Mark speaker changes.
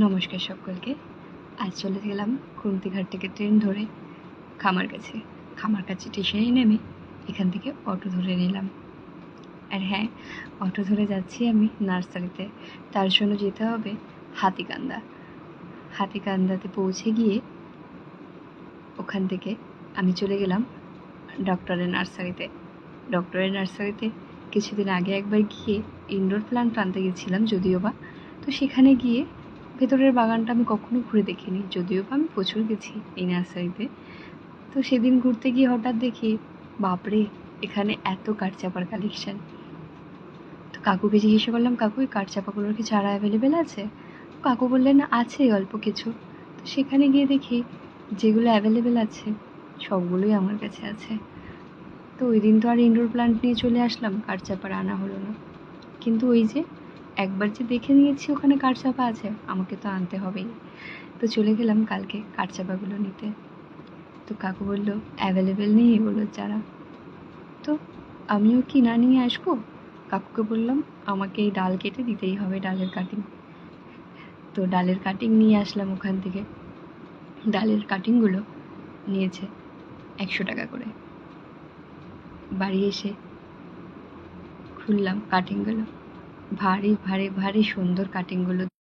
Speaker 1: নমস্কার সকলকে। আজ চলে গেলাম খুন্তিঘাট থেকে ট্রেন ধরে খামার কাছে স্টেশনে নেমে এখান থেকে অটো ধরে নিলাম। আর হ্যাঁ, অটো ধরে যাচ্ছি আমি নার্সারিতে। তার জন্য যেতে হবে হাতিকান্দাতে পৌঁছে গিয়ে ওখান থেকে আমি চলে গেলাম ডক্টরের নার্সারিতে কিছুদিন আগে একবার গিয়ে ইনডোর প্ল্যান্ট আনতে গেছিলাম, যদিও বা তো সেখানে গিয়ে ভেতরের বাগানটা আমি কখনো ঘুরে দেখিনি, যদিও বা আমি প্রচুর গেছি এই নার্সারিতে। তো সেদিন ঘুরতে গিয়ে হঠাৎ দেখি, বাপরে, এখানে এত কাঠচাপার কালেকশান। তো কাকুকে জিজ্ঞাসা করলাম, কাকু এই কাঠচাপাগুলোর কি চারা অ্যাভেলেবেল আছে? কাকু বললেন আছে অল্প কিছু। তো সেখানে গিয়ে দেখি যেগুলো অ্যাভেলেবেল আছে সবগুলোই আমার কাছে আছে। তো ওই দিন তো আর ইনডোর প্ল্যান্ট নিয়ে চলে আসলাম, কাঠচাপার আনা হলো না। কিন্তু ওই যে একবার যে দেখে নিয়েছি ওখানে কাঠচাপা আছে, আমাকে তো আনতে হবেই। তো চলে গেলাম কালকে কাঠচাপাগুলো নিতে। তো কাকু বললো অ্যাভেলেবেল নেই এগুলোর চারা। তো আমিও কি না নিয়ে আসবো? কাকুকে বললাম আমাকে এই ডাল কেটে দিতেই হবে, ডালের কাটিং। তো ডালের কাটিং নিয়ে আসলাম ওখান থেকে। ডালের কাটিংগুলো নিয়েছে 100 টাকা করে। বাড়ি এসে খুললাম কাটিংগুলো, ভারী ভারী ভারী সুন্দর কাটিংগুলো।